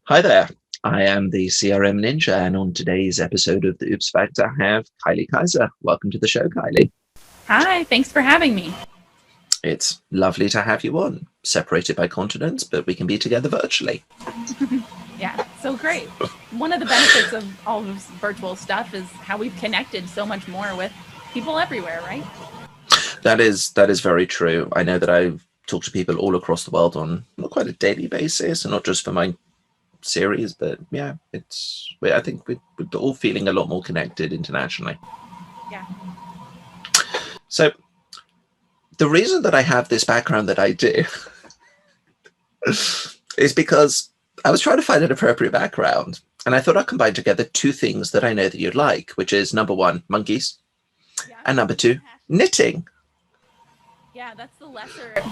Hi there. I am the CRM Ninja, and on today's episode of the Oops Factor, I have Kylie Kiser. Welcome to the show, Kylie. Hi, thanks for having me. It's lovely to have you on. Separated by continents, but we can be together virtually. Yeah, so great. One of the benefits of all of this virtual stuff is how we've connected so much more with people everywhere, right? That is very true. I know that I've talked to people all across the world on not quite a daily basis, and not just for my series, but yeah, I think we're all feeling a lot more connected internationally. Yeah. So the reason that I have this background that I do is because I was trying to find an appropriate background, and I thought I'd combine together two things that I know that you'd like, which is number one, monkeys, and number two, knitting. Yeah, that's the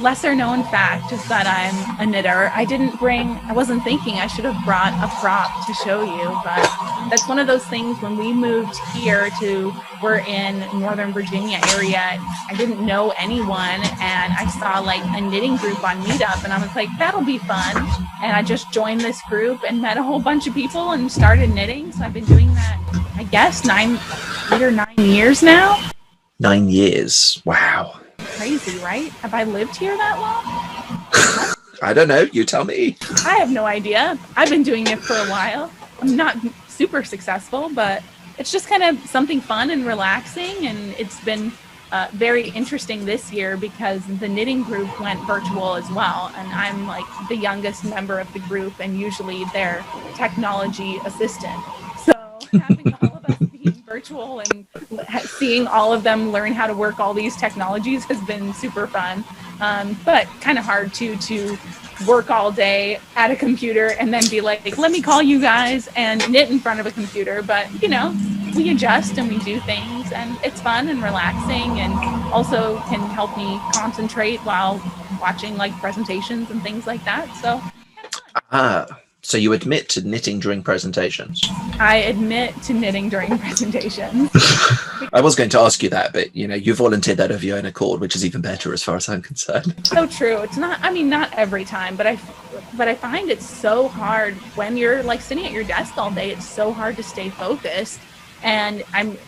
lesser known fact, is that I'm a knitter. I wasn't thinking I should have brought a prop to show you, but that's one of those things. When we moved here we're in Northern Virginia area, I didn't know anyone, and I saw like a knitting group on Meetup, and I was like, that'll be fun. And I just joined this group and met a whole bunch of people and started knitting. So I've been doing that, I guess, 9 years now. 9 years. Wow. Crazy, right? Have I lived here that long? I don't know. You tell me. I have no idea. I've been doing it for a while. I'm not super successful, but it's just kind of something fun and relaxing. And it's been very interesting this year because the knitting group went virtual as well. And I'm like the youngest member of the group and usually their technology assistant. So having all of us being virtual and seeing all of them learn how to work all these technologies has been super fun, but kind of hard to work all day at a computer and then be like, let me call you guys and knit in front of a computer. But we adjust and we do things, and it's fun and relaxing, and also can help me concentrate while watching like presentations and things like that. So so you admit to knitting during presentations? I admit to knitting during presentations. I was going to ask you that, but you volunteered that of your own accord, which is even better as far as I'm concerned. So true. It's not every time, but I find it's so hard when you're like sitting at your desk all day. It's so hard to stay focused. And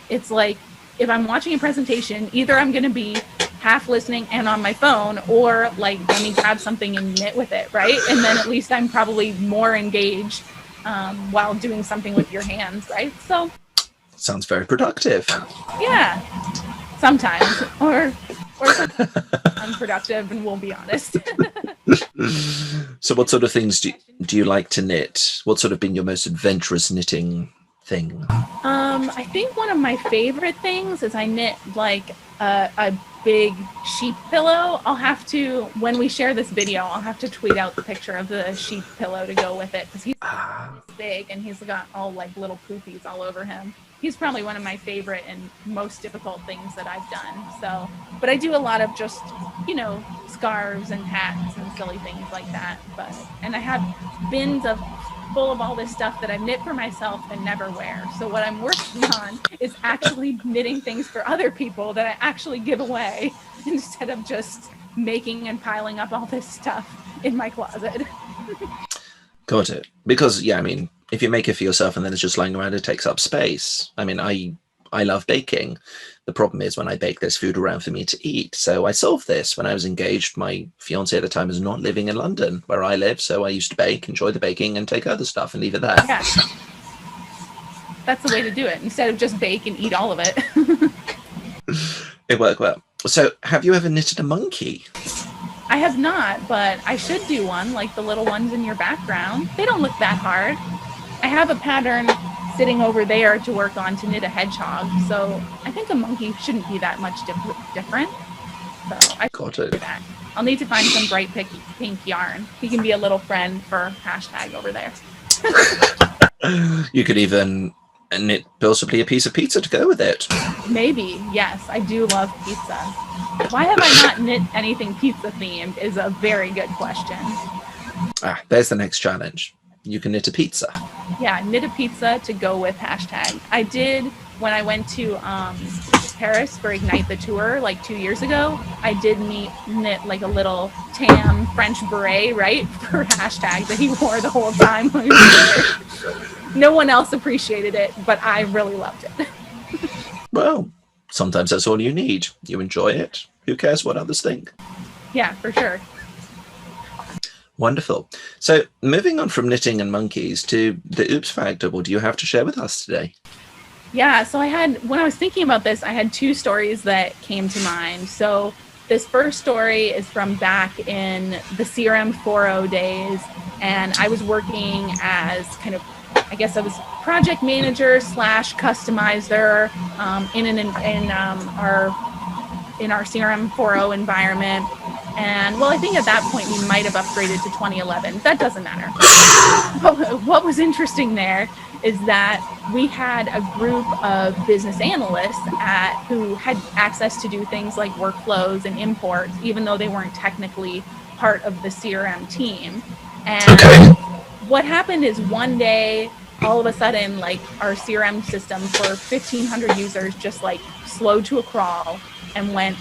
it's like, if I'm watching a presentation, either I'm going to be half listening and on my phone, or like, let me grab something and knit with it, right? And then at least I'm probably more engaged while doing something with your hands, right? So sounds very productive. Yeah, sometimes, or unproductive, and we'll be honest. So what sort of things do you like to knit? What's sort of been your most adventurous knitting thing? I think one of my favorite things is I knit like a big sheep pillow. When we share this video, I'll have to tweet out the picture of the sheep pillow to go with it, because he's big and he's got all like little poopies all over him. He's probably one of my favorite and most difficult things that I've done. So, but I do a lot of just, scarves and hats and silly things like that. And I have bins full of all this stuff that I've knit for myself and never wear. So what I'm working on is actually knitting things for other people that I actually give away, instead of just making and piling up all this stuff in my closet. Got it. Because if you make it for yourself and then it's just lying around, it takes up space. I love baking. The problem is, when I bake, there's food around for me to eat. So I solved this when I was engaged. My fiance at the time was not living in London, where I live. So I used to bake, enjoy the baking, and take other stuff and leave it there. Yeah. That's the way to do it, instead of just bake and eat all of it. It worked well. So have you ever knitted a monkey? I have not, but I should do one, like the little ones in your background. They don't look that hard. I have a pattern sitting over there to work on to knit a hedgehog, so I think a monkey shouldn't be that much different. So I got it. Do that. I'll need to find some bright pink yarn. He can be a little friend for hashtag over there. You could even knit possibly a piece of pizza to go with it. Maybe, yes. I do love pizza. Why have I not knit anything pizza themed is a very good question. There's the next challenge. You can knit a pizza. Yeah, knit a pizza to go with hashtag. I did when I went to Paris for Ignite the Tour like 2 years ago, I did knit like a little tam French beret, right, for hashtag that he wore the whole time when he was there. No one else appreciated it, but I really loved it. Well, sometimes that's all you need. You enjoy it. Who cares what others think? Yeah, for sure. Wonderful. So moving on from knitting and monkeys to the Oops Factor, what do you have to share with us today? Yeah, so when I was thinking about this, I had two stories that came to mind. So this first story is from back in the CRM 4.0 days, and I was working as kind of, I guess I was project manager / customizer in our CRM 4.0 environment. And well, I think at that point we might have upgraded to 2011. That doesn't matter. What was interesting there is that we had a group of business analysts who had access to do things like workflows and imports, even though they weren't technically part of the CRM team. And what happened is one day, all of a sudden, like our CRM system for 1,500 users just like slowed to a crawl and went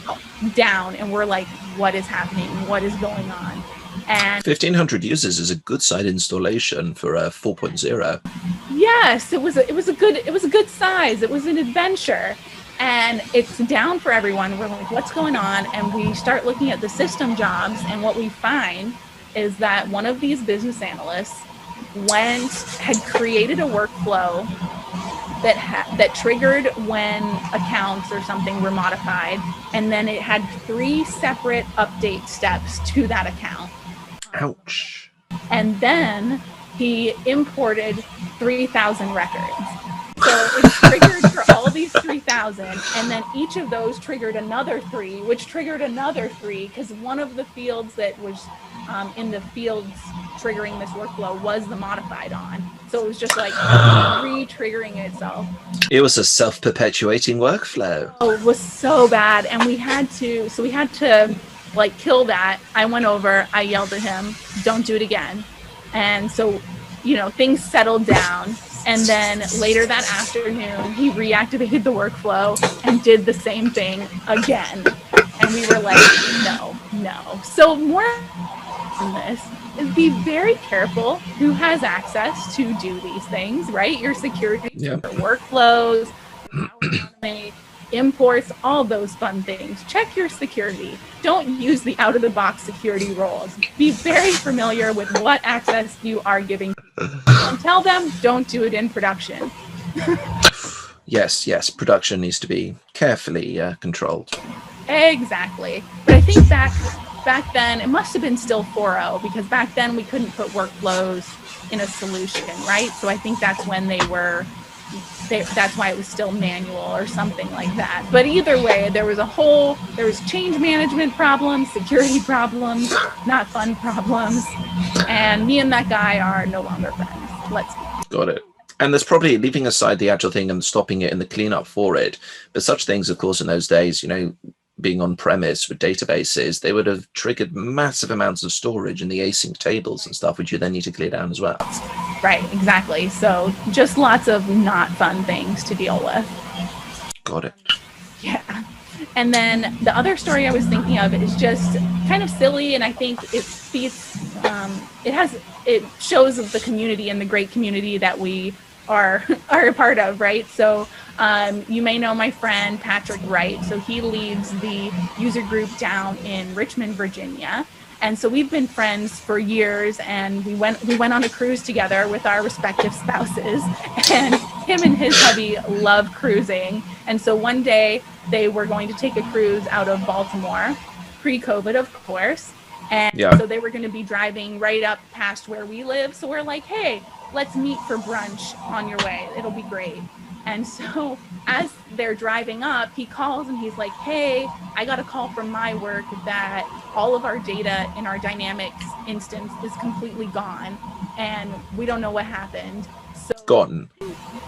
down, and we're like, what is happening? What is going on? And 1,500 users is a good site installation for a 4.0. Yes, it was a good size. It was an adventure, and it's down for everyone. We're like, what's going on? And we start looking at the system jobs, and what we find is that one of these business analysts had created a workflow that triggered when accounts or something were modified, and then it had 3 separate update steps to that account. Ouch. And then he imported 3,000 records. So it triggered for all these 3,000, and then each of those triggered another 3, which triggered another 3, because one of the fields that was in the fields triggering this workflow was the modified on. So it was just like re-triggering itself. It was a self-perpetuating workflow. Oh, it was so bad. And we had to like kill that. I went over, I yelled at him, don't do it again. And so, things settled down. And then later that afternoon, he reactivated the workflow and did the same thing again. And we were like, no. So more on this is be very careful who has access to do these things, right? Your security, your workflows, imports, all those fun things. Check your security. Don't use the out-of-the-box security roles. Be very familiar with what access you are giving. And tell them, don't do it in production. Yes. Production needs to be carefully controlled. Exactly. But I think back then, it must have been still 4.0, because back then we couldn't put workflows in a solution, right? So I think that's when that's why it was still manual or something like that. But either way, there was change management problems, security problems, not fun problems. And me and that guy are no longer friends. Got it. And there's probably, leaving aside the actual thing and stopping it and the cleanup for it, but such things, of course, in those days, being on premise with databases, they would have triggered massive amounts of storage in the async tables and stuff, which you then need to clear down as well. Right, exactly. So just lots of not fun things to deal with. Got it. Yeah. And then the other story I was thinking of is just kind of silly, and I think it shows the community and the great community that we are a part of, right? So you may know my friend Patrick Wright. So he leads the user group down in Richmond, Virginia. And so we've been friends for years, and we went on a cruise together with our respective spouses, and him and his hubby love cruising. And so one day they were going to take a cruise out of Baltimore, pre-COVID, of course. And so they were going to be driving right up past where we live. So we're like, hey, let's meet for brunch on your way. It'll be great. And so as they're driving up, he calls and he's like, hey, I got a call from my work that all of our data in our Dynamics instance is completely gone, and we don't know what happened. So Gone.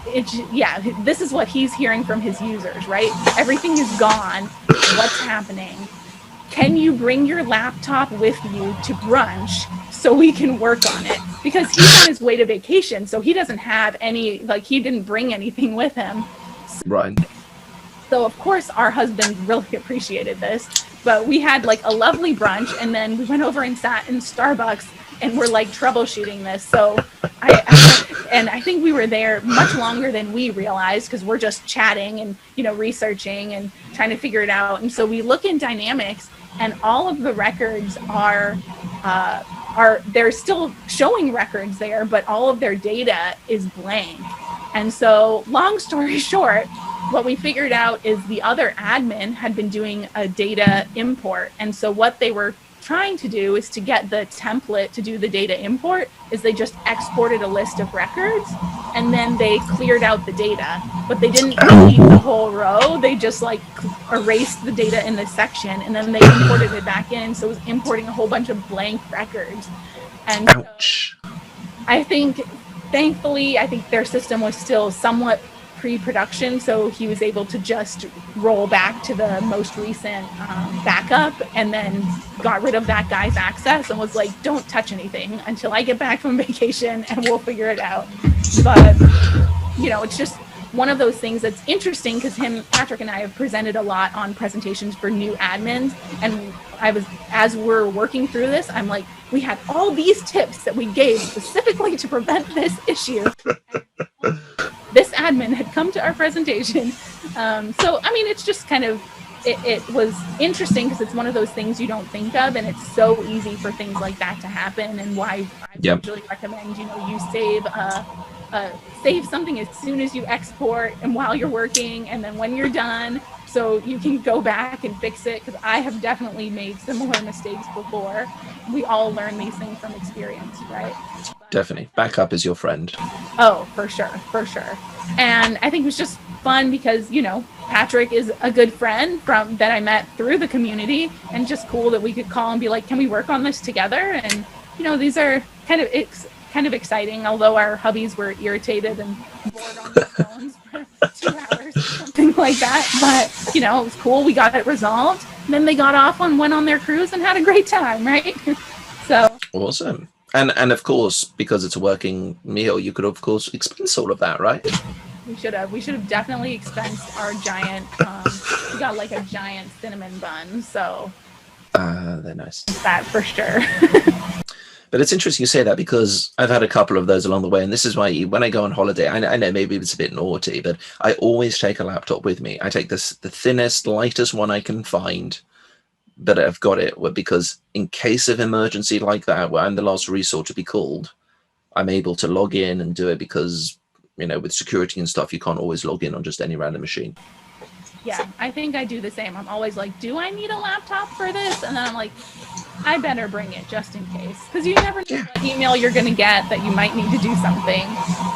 This is what he's hearing from his users, right? Everything is gone. What's happening? Can you bring your laptop with you to brunch so we can work on it? Because he's on his way to vacation, so he doesn't have he didn't bring anything with him. Right. So of course our husband really appreciated this, but we had like a lovely brunch, and then we went over and sat in Starbucks and we're like troubleshooting this. So I think we were there much longer than we realized, because we're just chatting and, you know, researching and trying to figure it out. And so we look in Dynamics, and all of the records are they're still showing records there, but all of their data is blank. And so, long story short, what we figured out is the other admin had been doing a data import. And so what they were trying to do is to get the template to do the data import is they just exported a list of records and then they cleared out the data, but they didn't delete the whole row. They just like erased the data in this section and then they imported it back in. So it was importing a whole bunch of blank records. And Ouch. so I think, thankfully, I think their system was still somewhat pre-production, so he was able to just roll back to the most recent backup, and then got rid of that guy's access and was like, don't touch anything until I get back from vacation and we'll figure it out. But you know, it's just one of those things that's interesting, because Patrick and I have presented a lot on presentations for new admins, and as we're working through this, I'm like, we had all these tips that we gave specifically to prevent this issue. This admin had come to our presentation. So, I mean, it's just kind of, it was interesting because it's one of those things you don't think of, and it's so easy for things like that to happen, and why I usually recommend, you know, you save something as soon as you export and while you're working, and then when you're done, so you can go back and fix it, because I have definitely made similar mistakes before. We all learn these things from experience, right? Definitely. Backup is your friend. Oh, for sure. And I think it was just fun because, you know, Patrick is a good friend that I met through the community, and just cool that we could call and be like, can we work on this together? And, you know, these are kind of exciting, although our hubbies were irritated and bored on their phones for 2 hours or something like that. But, you know, it was cool. We got it resolved. And then they got off and went on their cruise and had a great time, right? So awesome. And of course, because it's a working meal, you could of course expense all of that, right? We should have definitely expensed our giant. We got like a giant cinnamon bun, so they're nice. That for sure. But it's interesting you say that, because I've had a couple of those along the way, and this is why when I go on holiday, I know maybe it's a bit naughty, but I always take a laptop with me. I take the thinnest, lightest one I can find, but I've got it because in case of emergency like that, where I'm the last resort to be called, I'm able to log in and do it, because, you know, with security and stuff, you can't always log in on just any random machine. Yeah, I think I do the same. I'm always like, do I need a laptop for this? And then I'm like, I better bring it just in case. Because you never know what email you're going to get that you might need to do something.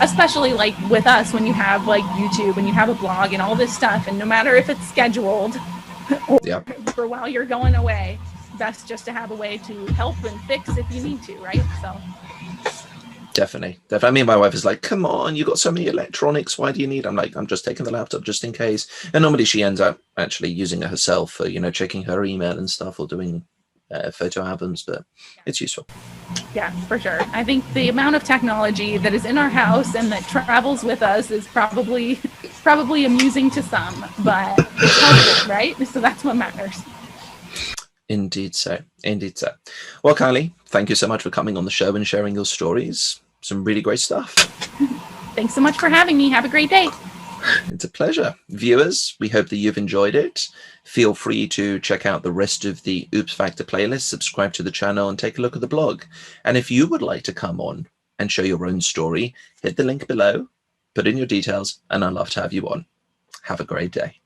Especially like with us, when you have like YouTube and you have a blog and all this stuff. And no matter if it's scheduled or for while you're going away, best just to have a way to help and fix if you need to, right? So. Definitely. I mean, my wife is like, come on, you got so many electronics, why do you need? I'm like, I'm just taking the laptop just in case. And normally she ends up actually using it herself for, you know, checking her email and stuff, or doing photo albums, but it's useful. Yeah, for sure. I think the amount of technology that is in our house and that travels with us is probably amusing to some, but it's helpful, right? So that's what matters. Indeed so. Well, Kylie, thank you so much for coming on the show and sharing your stories. Some really great stuff. Thanks so much for having me. Have a great day. It's a pleasure. Viewers, we hope that you've enjoyed it. Feel free to check out the rest of the Oops Factor playlist, subscribe to the channel, and take a look at the blog. And if you would like to come on and share your own story, hit the link below, put in your details, and I'd love to have you on. Have a great day.